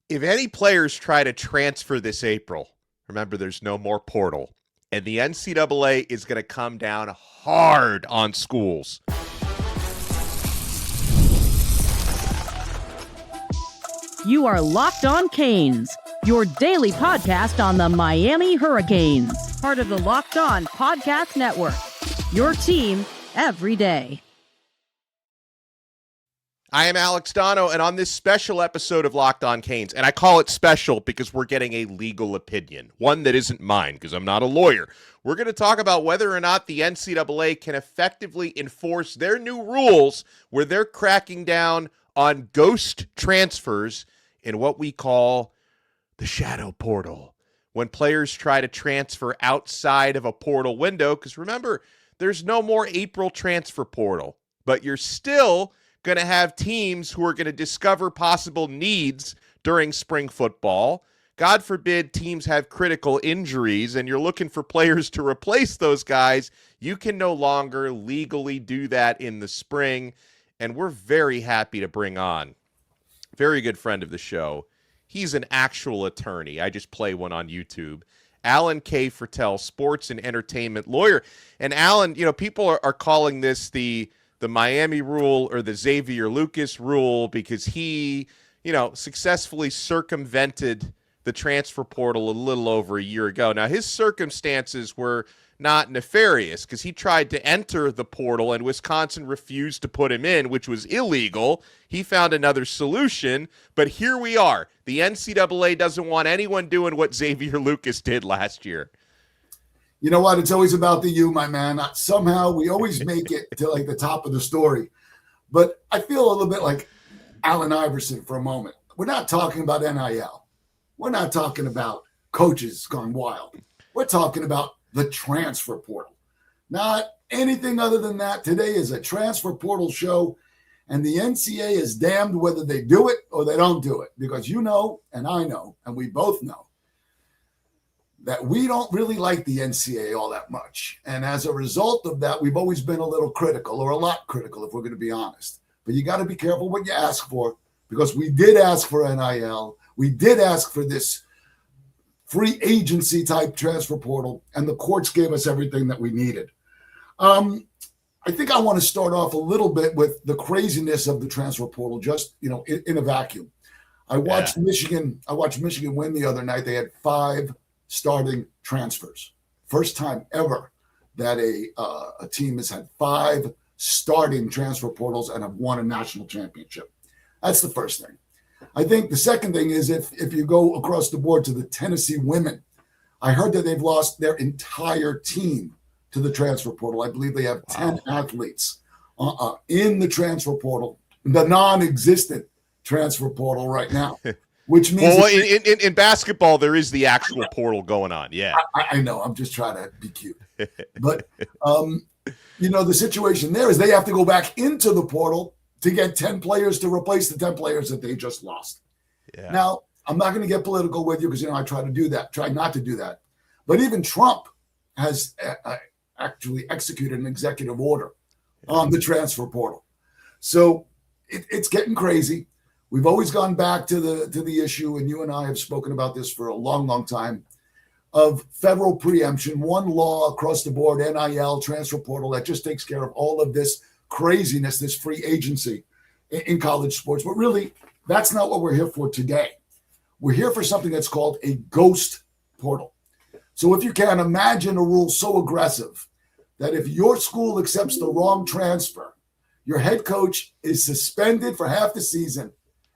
If any players try to transfer this April, remember there's no more portal, and the NCAA is going to come down hard on schools. You are Locked On Canes, your daily podcast on the Miami Hurricanes, part of the Locked On Podcast Network, your team every day. I am Alex Donno, and on this special episode of Locked On Canes, and I call it special because we're getting a legal opinion, one that isn't mine because I'm not a lawyer. We're going to talk about whether or not the NCAA can effectively enforce their new rules where they're cracking down on ghost transfers in what we call the shadow portal. When players try to transfer outside of a portal window, because remember, there's no more April transfer portal, but you're still going to have teams who are going to discover possible needs during spring football. God forbid teams have critical injuries and you're looking for players to replace those guys. You can no longer legally do that in the spring. And we're very happy to bring on a very good friend of the show. He's an actual attorney. I just play one on YouTube. Alan K. Fertel, sports and entertainment lawyer. And Alan, people are calling this the Miami rule or the Xavier Lucas rule because he, successfully circumvented the transfer portal a little over a year ago. Now, his circumstances were not nefarious because he tried to enter the portal and Wisconsin refused to put him in, which was illegal. He found another solution, but here we are. The NCAA doesn't want anyone doing what Xavier Lucas did last year. You know what? It's always about the you, my man. Somehow we always make it to like the top of the story. But I feel a little bit like Allen Iverson for a moment. We're not talking about NIL. We're not talking about coaches gone wild. We're talking about the transfer portal. Not anything other than that. Today is a transfer portal show, and the NCAA is damned whether they do it or they don't do it. Because you know, and I know, and we both know, that we don't really like the NCAA all that much. And as a result of that, we've always been a little critical, or a lot critical, if we're going to be honest. But you got to be careful what you ask for, because we did ask for NIL. We did ask for this free agency type transfer portal, and the courts gave us everything that we needed. I think I want to start off a little bit with the craziness of the transfer portal, just, in a vacuum. I watched Michigan win the other night. They had 5 starting transfers. First time ever that a team has had 5 starting transfer portals and have won a national championship. That's the first thing. I think the second thing is if you go across the board to the Tennessee women, I heard that they've lost their entire team to the transfer portal. I believe they have 10 athletes in the transfer portal, the non-existent transfer portal right now. Which means in basketball, there is the actual portal going on. Yeah, I know. I'm just trying to be cute. But, the situation there is they have to go back into the portal to get 10 players to replace the 10 players that they just lost. Yeah. Now, I'm not going to get political with you because, I try not to do that. But even Trump has actually executed an executive order on the transfer portal. So it's getting crazy. We've always gone back to the issue, and you and I have spoken about this for a long, long time, of federal preemption, one law across the board, NIL, transfer portal, that just takes care of all of this craziness, this free agency in college sports. But really, that's not what we're here for today. We're here for something that's called a ghost portal. So if you can imagine a rule so aggressive that if your school accepts the wrong transfer, your head coach is suspended for half the season,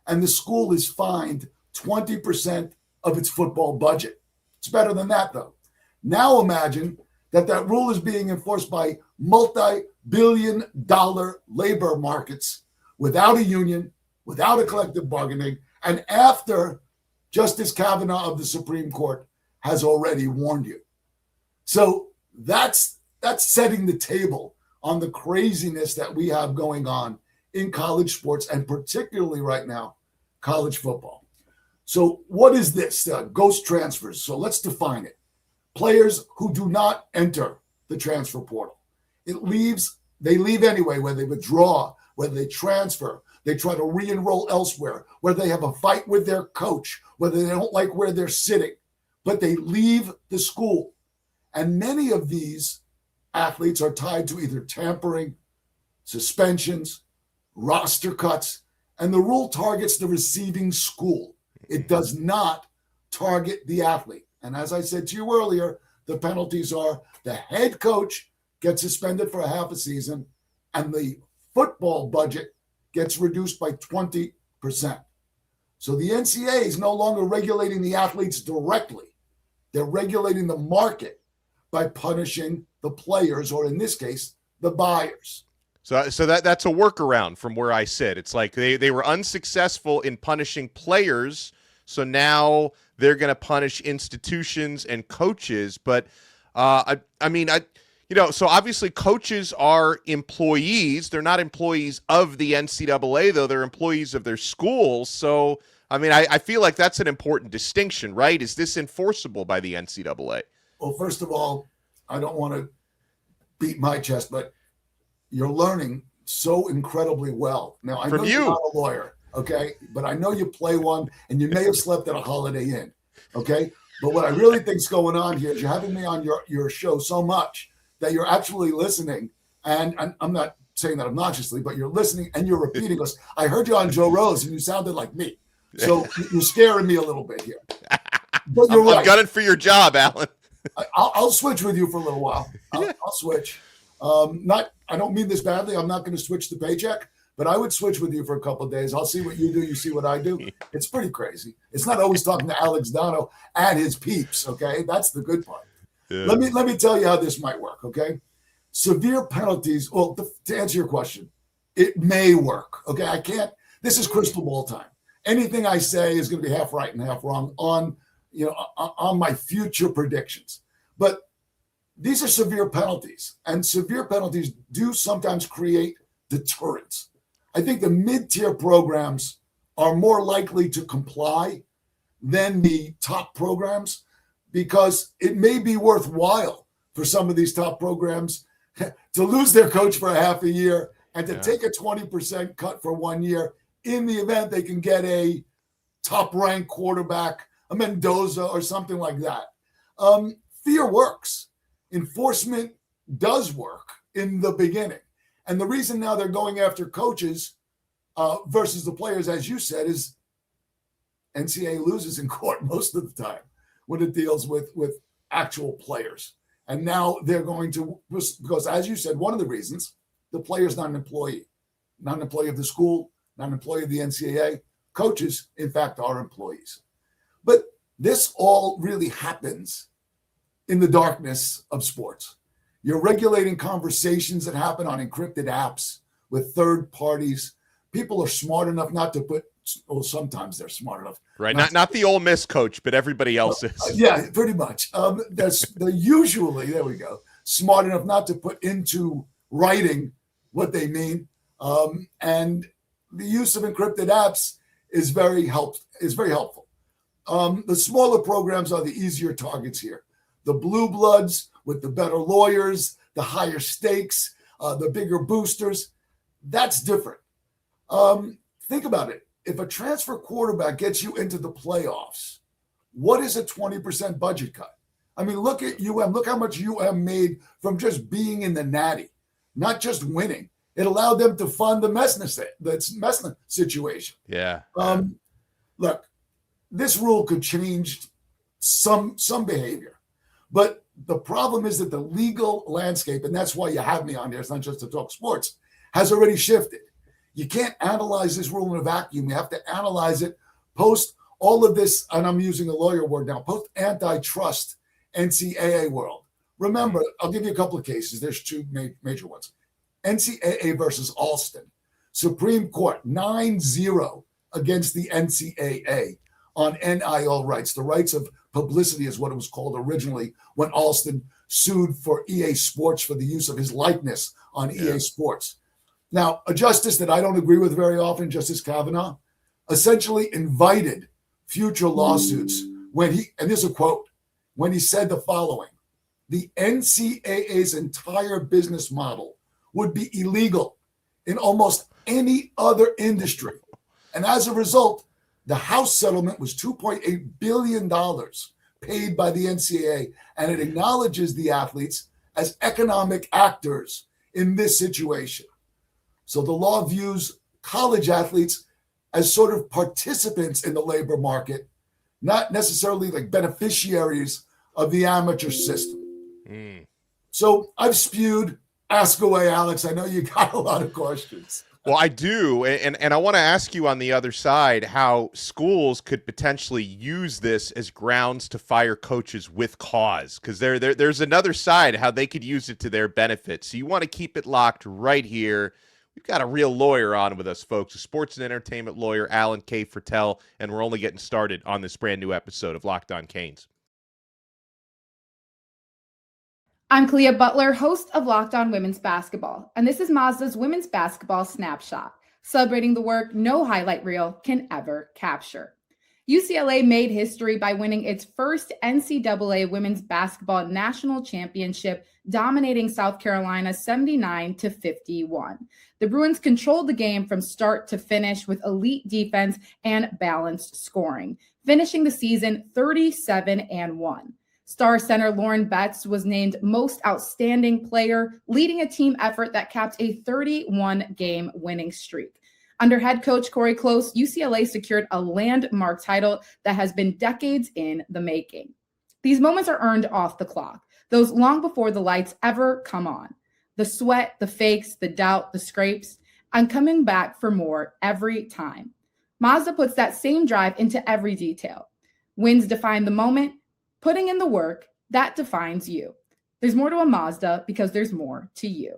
and the school is fined 20% of its football budget. It's better than that, though. Now imagine that rule is being enforced by multi-billion-dollar labor markets without a union, without a collective bargaining, and after Justice Kavanaugh of the Supreme Court has already warned you. So that's setting the table on the craziness that we have going on in college sports, and particularly right now, college football. So what is this? Ghost transfers. So let's define it. Players who do not enter the transfer portal. They leave anyway, whether they withdraw, whether they transfer. They try to re-enroll elsewhere, where they have a fight with their coach, whether they don't like where they're sitting, but they leave the school. And many of these athletes are tied to either tampering, suspensions, roster cuts, and the rule targets the receiving school. It does not target the athlete. And as I said to you earlier, the penalties are the head coach gets suspended for a half a season, and the football budget gets reduced by 20%. So the NCAA is no longer regulating the athletes directly. They're regulating the market by punishing the players, or in this case, the buyers. So that's a workaround from where I sit. It's like they were unsuccessful in punishing players, so now they're going to punish institutions and coaches. But so obviously coaches are employees. They're not employees of the NCAA, though. They're employees of their schools. So, I feel like that's an important distinction, right? Is this enforceable by the NCAA? Well, first of all, I don't want to beat my chest, but you're learning so incredibly well. Now, I know you're not a lawyer, okay? But I know you play one, and you may have slept at a Holiday Inn, okay? But what I really think is going on here is you're having me on your show so much that you're actually listening, and I'm not saying that obnoxiously, but you're listening and you're repeating us. I heard you on Joe Rose, and you sounded like me. So you're scaring me a little bit here. But you're right. I'm gunning for your job, Alan. I'll switch with you for a little while. I'll switch. I don't mean this badly. I'm not going to switch the paycheck, but I would switch with you for a couple of days. I'll see what you do. You see what I do. It's pretty crazy. It's not always talking to Alex Donno and his peeps. Okay. That's the good part. Yeah. Let me tell you how this might work. Okay. Severe penalties. Well, to answer your question, it may work. Okay. This is crystal ball time. Anything I say is going to be half right and half wrong on my future predictions. But these are severe penalties, and severe penalties do sometimes create deterrence. I think the mid-tier programs are more likely to comply than the top programs, because it may be worthwhile for some of these top programs to lose their coach for a half a year and to take a 20% cut for 1 year in the event they can get a top-ranked quarterback, a Mendoza or something like that. Fear works. Enforcement does work in the beginning. And the reason now they're going after coaches versus the players, as you said, is NCAA loses in court most of the time when it deals with actual players. And now they're going to, because as you said, one of the reasons, the player's not an employee of the school, not an employee of the NCAA. Coaches, in fact, are employees. But this all really happens in the darkness of sports. You're regulating conversations that happen on encrypted apps with third parties. People are smart enough not to put, well, sometimes they're smart enough. Right, not the Ole Miss coach, but everybody else is. Yeah, pretty much. They're usually, there we go, smart enough not to put into writing what they mean. And the use of encrypted apps is very helpful. The smaller programs are the easier targets here. The blue bloods with the better lawyers, the higher stakes, the bigger boosters, that's different. Think about it. If a transfer quarterback gets you into the playoffs, what is a 20% budget cut? I mean, look at UM. Look how much UM made from just being in the Natty, not just winning. It allowed them to fund the Messner situation. Yeah. Look, this rule could change some behavior. But the problem is that the legal landscape, and that's why you have me on here, it's not just to talk sports, has already shifted. You can't analyze this rule in a vacuum. You have to analyze it post all of this, and I'm using a lawyer word now, post antitrust NCAA world. Remember, I'll give you a couple of cases. There's two major ones. NCAA versus Alston. Supreme Court 9-0 against the NCAA on NIL rights. The rights of publicity is what it was called originally when Alston sued for EA Sports for the use of his likeness on EA Sports. Now, a justice that I don't agree with very often, Justice Kavanaugh, essentially invited future lawsuits when he, and this is a quote, when he said the following: the NCAA's entire business model would be illegal in almost any other industry. And as a result, the House settlement was $2.8 billion paid by the NCAA, and it acknowledges the athletes as economic actors in this situation. So the law views college athletes as sort of participants in the labor market, not necessarily like beneficiaries of the amateur system. So I've spewed. Ask away, Alex. I know you got a lot of questions. Well, I do, and I want to ask you on the other side how schools could potentially use this as grounds to fire coaches with cause, because there's another side how they could use it to their benefit. So you want to keep it locked right here. We've got a real lawyer on with us, folks, a sports and entertainment lawyer, Alan K. Fertel, and we're only getting started on this brand new episode of Locked On Canes. I'm Clea Butler, host of Locked On Women's Basketball, and this is Mazda's Women's Basketball Snapshot, celebrating the work no highlight reel can ever capture. UCLA made history by winning its first NCAA Women's Basketball National Championship, dominating South Carolina 79-51. The Bruins controlled the game from start to finish with elite defense and balanced scoring, finishing the season 37-1. Star center Lauren Betts was named Most Outstanding Player, leading a team effort that capped a 31-game winning streak. Under head coach Corey Close, UCLA secured a landmark title that has been decades in the making. These moments are earned off the clock, those long before the lights ever come on. The sweat, the fakes, the doubt, the scrapes. I'm coming back for more every time. Mazda puts that same drive into every detail. Wins define the moment. Putting in the work, that defines you. There's more to a Mazda because there's more to you.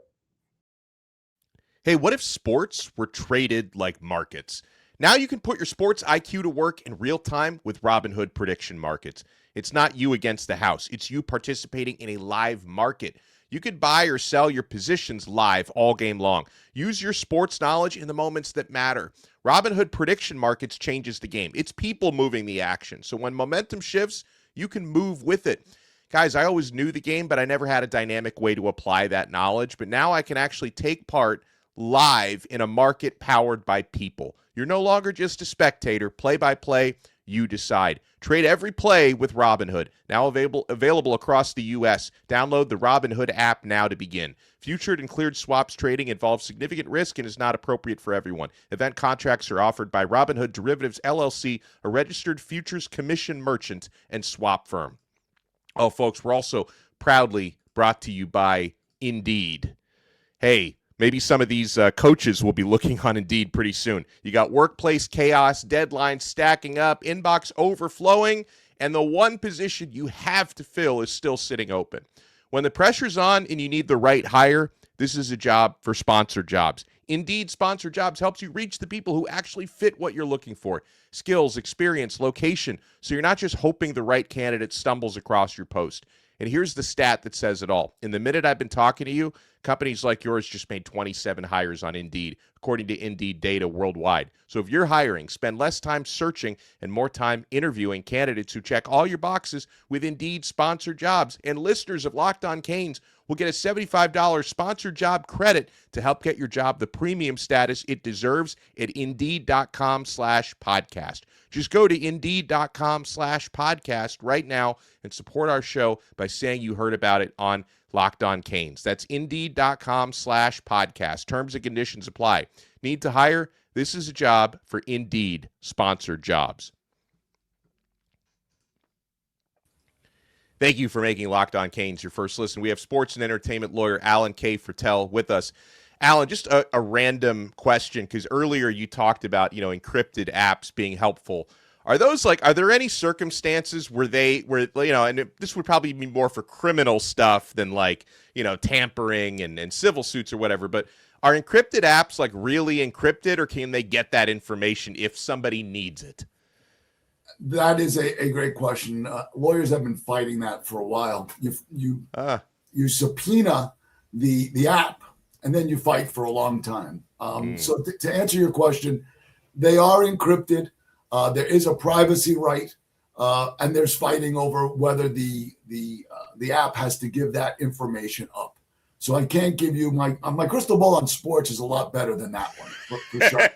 Hey, what if sports were traded like markets? Now you can put your sports IQ to work in real time with Robinhood prediction markets. It's not you against the house. It's you participating in a live market. You could buy or sell your positions live all game long. Use your sports knowledge in the moments that matter. Robinhood prediction markets changes the game. It's people moving the action. So when momentum shifts, you can move with it. Guys, I always knew the game, but I never had a dynamic way to apply that knowledge. But now I can actually take part live in a market powered by people. You're no longer just a spectator. Play by play, you decide. Trade every play with Robinhood. Now available across the U.S. Download the Robinhood app now to begin. Futured and cleared swaps trading involves significant risk and is not appropriate for everyone. Event contracts are offered by Robinhood Derivatives, LLC, a registered futures commission merchant and swap firm. Oh, folks, we're also proudly brought to you by Indeed. Hey, maybe some of these coaches will be looking on Indeed pretty soon. You got workplace chaos, deadlines stacking up, inbox overflowing, and the one position you have to fill is still sitting open. When the pressure's on and you need the right hire, this is a job for sponsored jobs. Indeed, sponsored jobs helps you reach the people who actually fit what you're looking for. Skills, experience, location, so you're not just hoping the right candidate stumbles across your post. And here's the stat that says it all. In the minute I've been talking to you, companies like yours just made 27 hires on Indeed, according to Indeed data worldwide. So if you're hiring, spend less time searching and more time interviewing candidates who check all your boxes with Indeed sponsored jobs. And listeners of Locked On Canes will get a $75 sponsored job credit to help get your job the premium status it deserves at Indeed.com/podcast. Just go to Indeed.com/podcast right now and support our show by saying you heard about it on Locked On Canes. That's Indeed.com/podcast. Terms and conditions apply. Need to hire? This is a job for Indeed sponsored jobs. Thank you for making Locked On Canes your first listen. We have sports and entertainment lawyer Alan K. Fertel with us. Alan, just a random question, because earlier you talked about, encrypted apps being helpful. Are there any circumstances where and this would probably be more for criminal stuff than tampering and civil suits or whatever, but are encrypted apps really encrypted, or can they get that information if somebody needs it? That is a great question. Lawyers have been fighting that for a while. You subpoena the app, and then you fight for a long time. So to answer your question, they are encrypted. There is a privacy right, and there's fighting over whether the app has to give that information up. So I can't give you my crystal ball on sports is a lot better than that one for sure.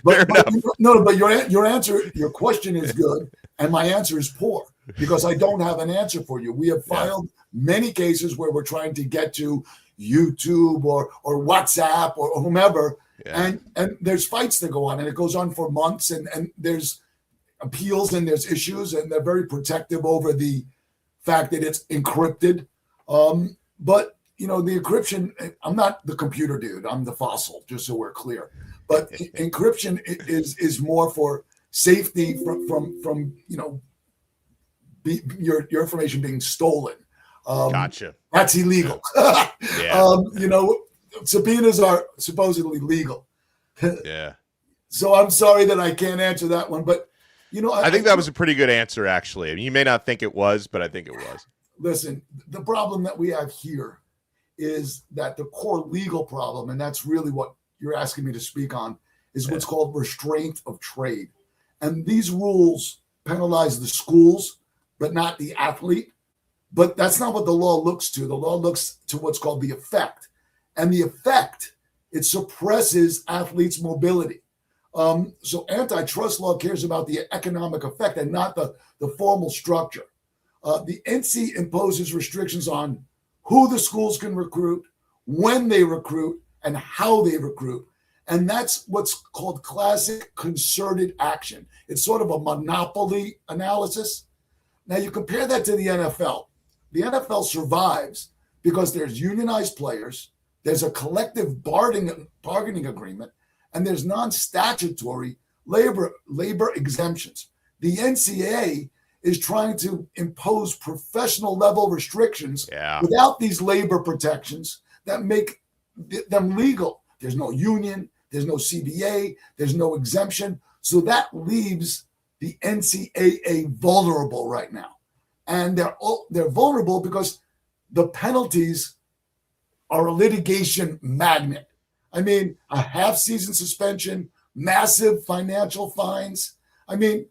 But your answer, your question is good, and my answer is poor because I don't have an answer for you. We have filed many cases where we're trying to get to YouTube or WhatsApp or whomever, and there's fights that go on, and it goes on for months, and there's appeals and there's issues, and they're very protective over the fact that it's encrypted. But the encryption, I'm not the computer dude, I'm the fossil, just so we're clear. But encryption is more for safety from your information being stolen. Gotcha. That's illegal. Subpoenas are supposedly legal. Yeah. So I'm sorry that I can't answer that one, but I think that was a pretty good answer, actually. I mean, you may not think it was, but I think it was. Listen, the problem that we have here is that the core legal problem, and that's really what you're asking me to speak on, is what's called restraint of trade. And these rules penalize the schools, but not the athlete. But that's not what the law looks to. The law looks to what's called the effect. And the effect, it suppresses athletes' mobility. So antitrust law cares about the economic effect and not the formal structure. The NC imposes restrictions on who the schools can recruit, when they recruit, and how they recruit. And that's what's called classic concerted action. It's sort of a monopoly analysis. Now you compare that to the NFL. The NFL survives because there's unionized players, there's a collective bargaining agreement, and there's non-statutory labor exemptions. The NCAA is trying to impose professional level restrictions without these labor protections that make them legal. There's no union, there's no CBA, there's no exemption. So that leaves the NCAA vulnerable right now. And they're vulnerable because the penalties are a litigation magnet. I mean, a half-season suspension, massive financial fines. I mean,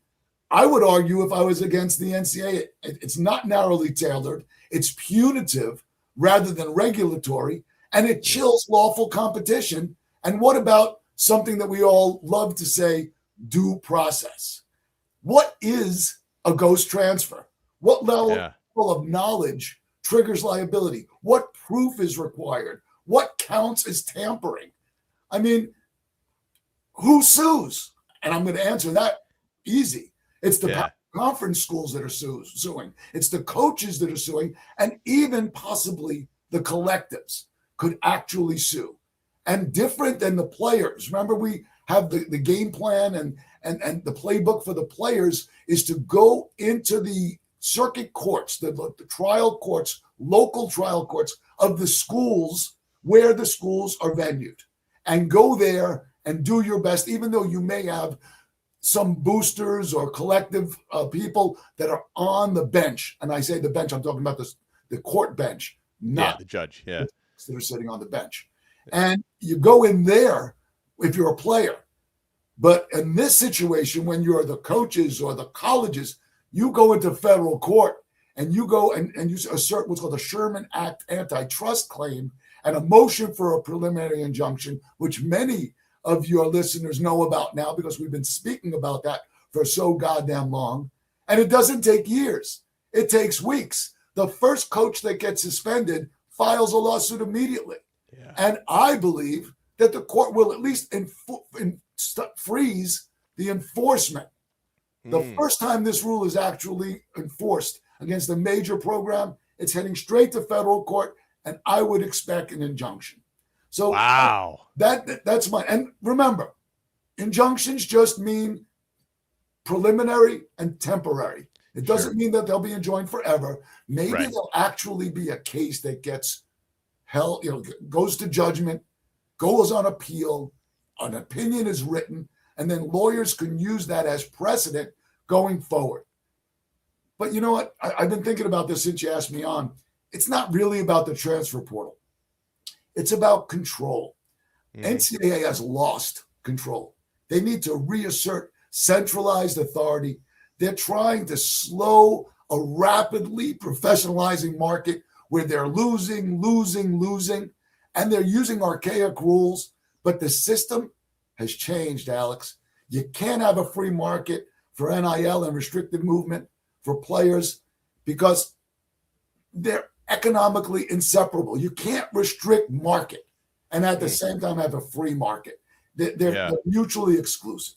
I would argue if I was against the NCAA, it's not narrowly tailored. It's punitive rather than regulatory, and it chills lawful competition. And what about something that we all love to say, due process? What is a ghost transfer? What level of knowledge triggers liability? What proof is required? What counts as tampering? I mean, who sues? And I'm going to answer that easy. It's the conference schools that are suing. It's the coaches that are suing, and even possibly the collectives could actually sue. And different than the players. Remember, we have the game plan and the playbook for the players is to go into the circuit courts, the trial courts, local trial courts of the schools where the schools are venued, and go there and do your best, even though you may have some boosters or collective people that are on the bench. And I say the bench, I'm talking about the court bench, not the judge, that are sitting on the bench. And you go in there if you're a player. But in this situation, when you're the coaches or the colleges, you go into federal court and you go and you assert what's called a Sherman Act antitrust claim and a motion for a preliminary injunction, which many of your listeners know about now because we've been speaking about that for so goddamn long. And it doesn't take years. It takes weeks. The first coach that gets suspended files a lawsuit immediately. Yeah. And I believe that the court will at least freeze the enforcement. The first time this rule is actually enforced against a major program, it's heading straight to federal court, and I would expect an injunction. So that's my, and remember, injunctions just mean preliminary and temporary. It doesn't mean that they'll be enjoined forever. Maybe there'll actually be a case that gets held, goes to judgment, goes on appeal, an opinion is written, and then lawyers can use that as precedent going forward. But you know what? I've been thinking about this since you asked me on. It's not really about the transfer portal. It's about control. NCAA has lost control. They need to reassert centralized authority. They're trying to slow a rapidly professionalizing market where they're losing. and they're using archaic rules, but the system has changed, Alex. You can't have a free market for NIL and restricted movement for players because they're economically inseparable. You can't restrict market and at the same time have a free market. They're mutually exclusive.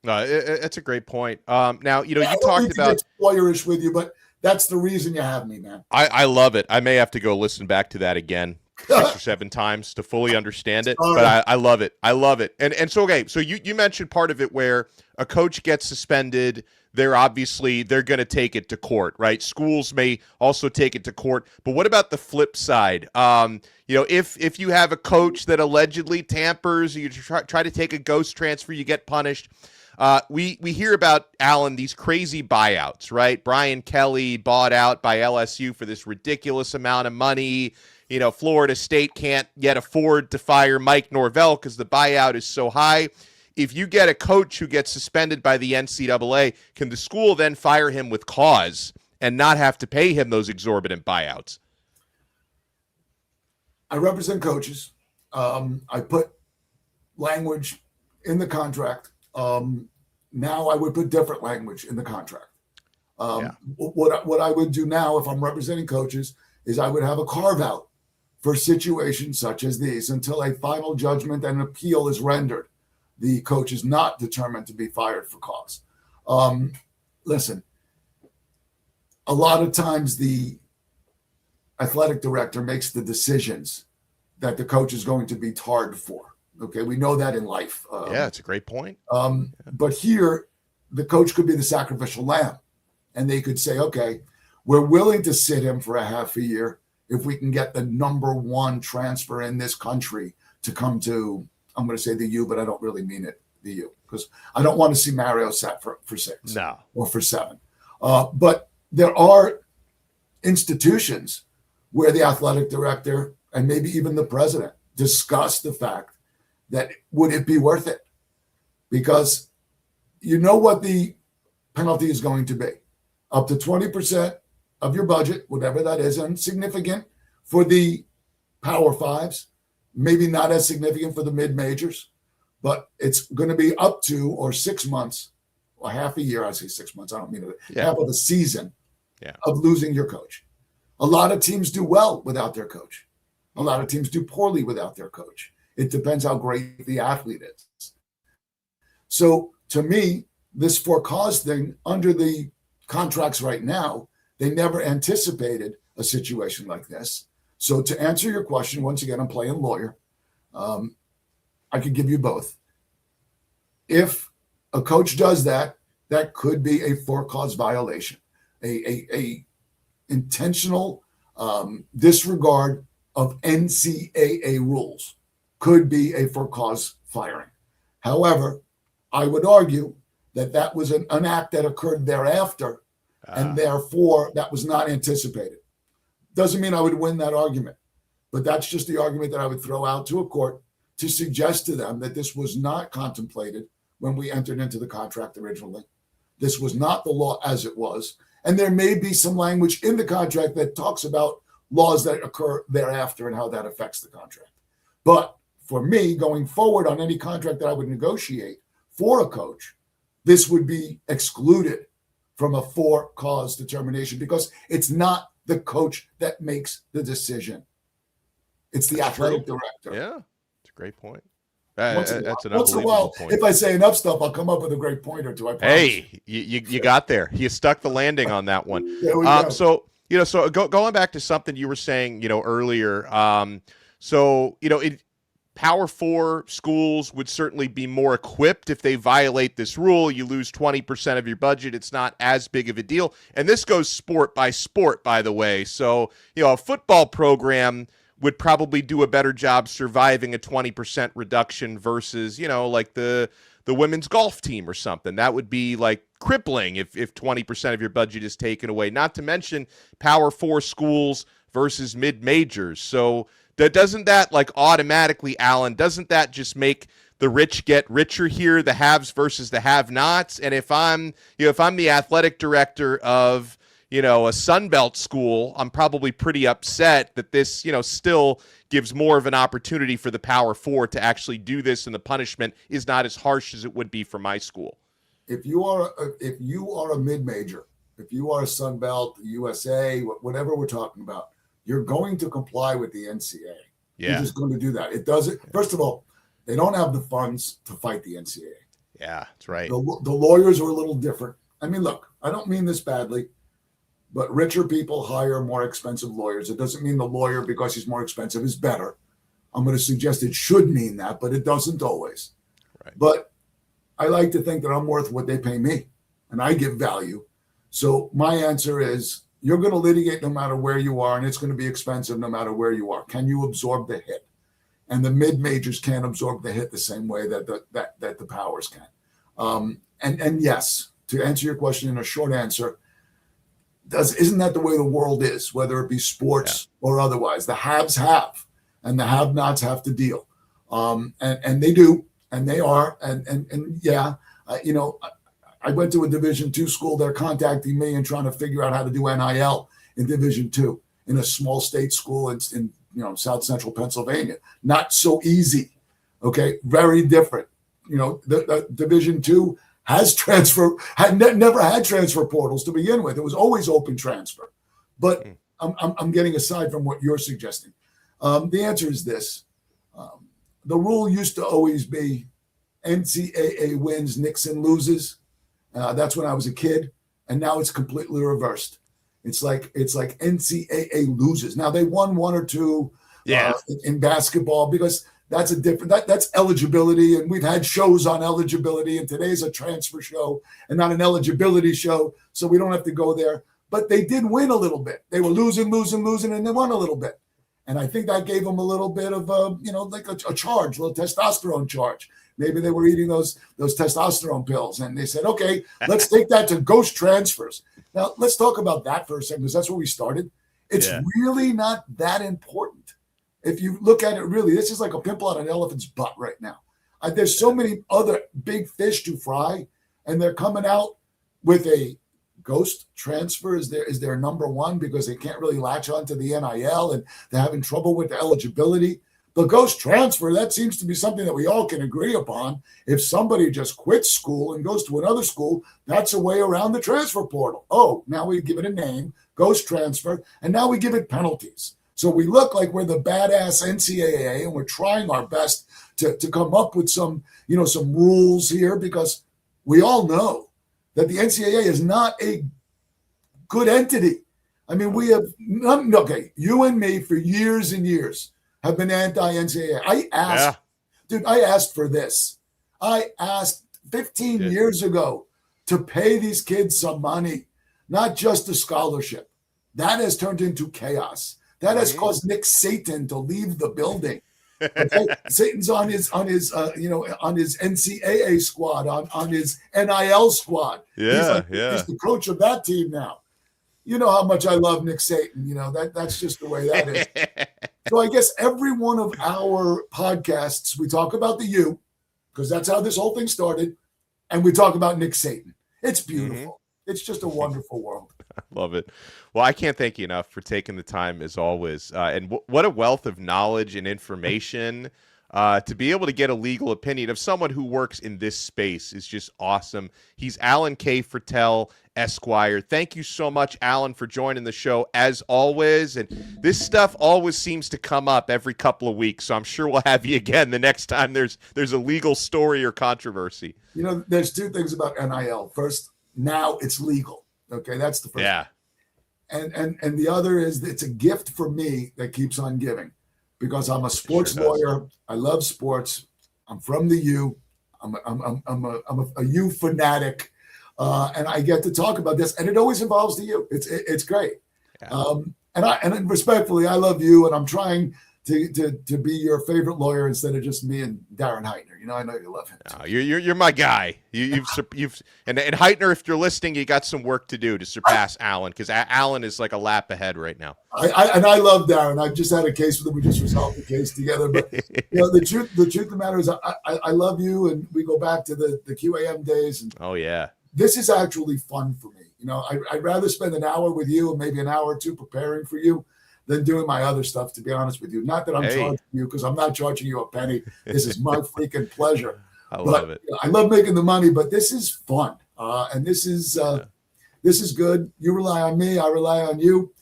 No, it's a great point. Now, you I talked need to about get lawyerish with you, but that's the reason you have me, man. I love it. I may have to go listen back to that again 6 or 7 times to fully understand it, but I love it. I love it. And so, okay, so you mentioned part of it where a coach gets suspended. They're going to take it to court, right? Schools may also take it to court. But what about the flip side? If you have a coach that allegedly tampers, you try to take a ghost transfer, you get punished. We hear about, Alan, these crazy buyouts, right? Brian Kelly bought out by LSU for this ridiculous amount of money. Florida State can't yet afford to fire Mike Norvell because the buyout is so high. If you get a coach who gets suspended by the NCAA, can the school then fire him with cause and not have to pay him those exorbitant buyouts? I represent coaches. I put language in the contract. Now I would put different language in the contract. What I would do now if I'm representing coaches is I would have a carve out for situations such as these until a final judgment and appeal is rendered. The coach is not determined to be fired for cause. Listen, a lot of times the athletic director makes the decisions that the coach is going to be tarred for. Okay, we know that in life. It's a great point. But here, the coach could be the sacrificial lamb. And they could say, okay, we're willing to sit him for a half a year if we can get the number one transfer in this country to come to, I'm going to say the U, but I don't really mean it, the U, because I don't want to see Mario set for 6 or for 7. But there are institutions where the athletic director and maybe even the president discuss the fact that would it be worth it? Because you know what the penalty is going to be. Up to 20% of your budget, whatever that is, and significant for the Power Fives, maybe not as significant for the mid-majors, but it's going to be up to or 6 months, or half a year, I say 6 months, I don't mean it, half of a season of losing your coach. A lot of teams do well without their coach. A lot of teams do poorly without their coach. It depends how great the athlete is. So to me, this for cause thing under the contracts right now, they never anticipated a situation like this. So to answer your question, once again, I'm playing lawyer. I could give you both. If a coach does that, that could be a for cause violation, a intentional disregard of NCAA rules could be a for cause firing. However, I would argue that that was an act that occurred thereafter, and therefore that was not anticipated. Doesn't mean I would win that argument, but that's just the argument that I would throw out to a court to suggest to them that this was not contemplated when we entered into the contract originally. This was not the law as it was. And there may be some language in the contract that talks about laws that occur thereafter and how that affects the contract. But for me, going forward on any contract that I would negotiate for a coach, this would be excluded from a for cause determination because it's not the coach that makes the decision. It's the athletic director. Yeah, it's a great point. That's an once in a while, point. If I say enough stuff, I'll come up with a great point or two. I promise. Hey, you got there. You stuck the landing on that one. There we go. So going back to something you were saying, earlier. Power 4 schools would certainly be more equipped if they violate this rule. You lose 20% of your budget. It's not as big of a deal. And this goes sport by sport, by the way. So, a football program would probably do a better job surviving a 20% reduction versus, like the women's golf team or something. That would be like crippling if 20% of your budget is taken away. Not to mention Power 4 schools versus mid-majors. So doesn't that like automatically, Alan, doesn't that just make the rich get richer here, the haves versus the have-nots? And if I'm the athletic director of, a Sunbelt school, I'm probably pretty upset that this, still gives more of an opportunity for the Power Four to actually do this, and the punishment is not as harsh as it would be for my school. If you are a mid-major, if you are a Sunbelt, USA, whatever we're talking about, you're going to comply with the NCAA. Yeah. You're just going to do that. It doesn't. First of all, they don't have the funds to fight the NCAA. Yeah, that's right. The lawyers are a little different. I mean, look, I don't mean this badly, but richer people hire more expensive lawyers. It doesn't mean the lawyer, because he's more expensive, is better. I'm going to suggest it should mean that, but it doesn't always. Right. But I like to think that I'm worth what they pay me, and I give value. So my answer is, you're going to litigate no matter where you are, and it's going to be expensive no matter where you are. Can you absorb the hit? And the mid-majors can't absorb the hit the same way that the powers can. And yes, to answer your question in a short answer, isn't that the way the world is, whether it be sports or otherwise? The haves have, and the have-nots have to deal. And they do, and they are. I went to a Division II school. They're contacting me and trying to figure out how to do NIL in Division II in a small state school in South Central Pennsylvania. Not so easy. Okay, very different. The Division II has never had transfer portals to begin with. It was always open transfer. But I'm getting aside from what you're suggesting. The answer is this: the rule used to always be NCAA wins, Nixon loses. That's when I was a kid, and now it's completely reversed. It's like NCAA loses. Now they won one or two in basketball, because that's a different that's eligibility, and we've had shows on eligibility, and today's a transfer show and not an eligibility show, so we don't have to go there. But they did win a little bit. They were losing, and they won a little bit. And I think that gave them a little bit of a charge, a little testosterone charge. Maybe they were eating those testosterone pills, and they said, okay, let's take that to ghost transfers. Now, let's talk about that for a second, because that's where we started. It's really not that important. If you look at it, really, this is like a pimple on an elephant's butt right now. There's so many other big fish to fry, and they're coming out with a ghost transfer is their number one, because they can't really latch onto the NIL, and they're having trouble with the eligibility. The ghost transfer, that seems to be something that we all can agree upon. If somebody just quits school and goes to another school, that's a way around the transfer portal. Oh, now we give it a name, ghost transfer, and now we give it penalties. So we look like we're the badass NCAA, and we're trying our best to come up with some rules here, because we all know that the NCAA is not a good entity. I mean, we have you and me for years and years have been anti-NCAA. I asked for this. I asked 15 years ago to pay these kids some money, not just a scholarship. That has turned into chaos. That has caused Nick Satan to leave the building. Okay? Satan's on his NCAA squad, on his NIL squad. He's the coach of that team now. You know how much I love Nick Satan. That's just the way that is. So I guess every one of our podcasts, we talk about the U, because that's how this whole thing started, and we talk about Nick Satan. It's beautiful. It's just a wonderful world. I love it. Well, I can't thank you enough for taking the time, as always. And what a wealth of knowledge and information. To be able to get a legal opinion of someone who works in this space is just awesome. He's Alan K. Fertel, Esquire. Thank you so much, Alan, for joining the show, as always. And this stuff always seems to come up every couple of weeks, so I'm sure we'll have you again the next time there's a legal story or controversy. There's two things about NIL. First, now it's legal. Okay, that's the first. Yeah. And the other is, it's a gift for me that keeps on giving, because I'm a sports lawyer. I love sports. I'm from the U. I'm a U fanatic, and I get to talk about this, and it always involves the U. It's great. Yeah. And respectfully, I love you, and I'm trying to be your favorite lawyer instead of just me and Darren Heitner. I know you love him. No, you're my guy. You've and Heitner, if you're listening, you got some work to do to surpass Alan, because Alan is like a lap ahead right now. I love Darren. I've just had a case with him. We just resolved the case together. But the truth of the matter is, I love you, and we go back to the QAM days. And oh yeah. this is actually fun for me. You know, I'd rather spend an hour with you and maybe an hour or two preparing for you than doing my other stuff, to be honest with you. Not that I'm charging you, because I'm not charging you a penny. This is my freaking pleasure. I love it. You know, I love making the money, but this is fun. And this is good. You rely on me. I rely on you.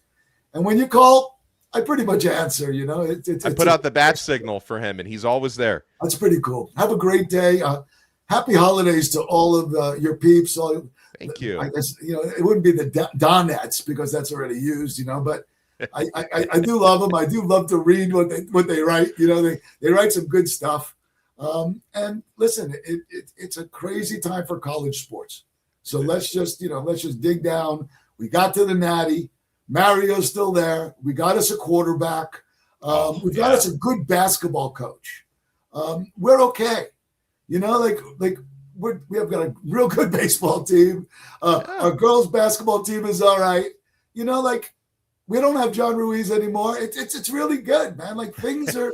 And when you call, I pretty much answer, you know. I put out the bat signal for him, and he's always there. That's pretty cool. Have a great day. Happy holidays to all of your peeps. Thank you. I guess, you know, it wouldn't be the Donettes because that's already used, you know, but I do love them. I do love to read what they write. You know, they write some good stuff. And listen, it's a crazy time for college sports. So let's just dig down. We got to the Natty. Mario's still there. We got us a quarterback. We got us a good basketball coach. We're okay. You know, like we have got a real good baseball team. Our girls basketball team is all right. You know, like we don't have John Ruiz anymore. It's really good, man. Like things are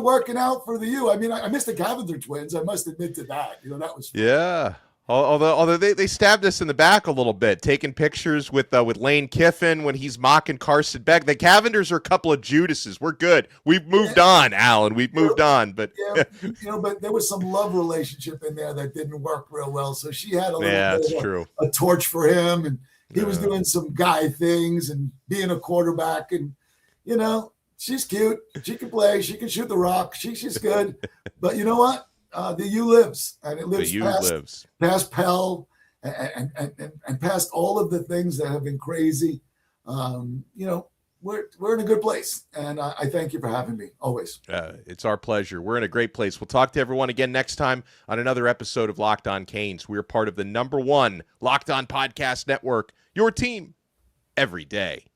working out for the U. I mean, I missed the Cavender twins. I must admit to that. You know, that was fun. Yeah. Although they stabbed us in the back a little bit, taking pictures with Lane Kiffin when he's mocking Carson Beck. The Cavenders are a couple of Judases. We're good. We've moved on, Alan. We've moved on. But you know, but there was some love relationship in there that didn't work real well. So she had a little bit of a torch for him, and he was doing some guy things and being a quarterback. And you know, she's cute. She can play. She can shoot the rock. She's good. But you know what? The U lives, and it lives past Pell and past all of the things that have been crazy. You know, we're in a good place, and I thank you for having me always. It's our pleasure. We're in a great place. We'll talk to everyone again next time on another episode of Locked On Canes. We're part of the #1 Locked On Podcast Network, your team every day.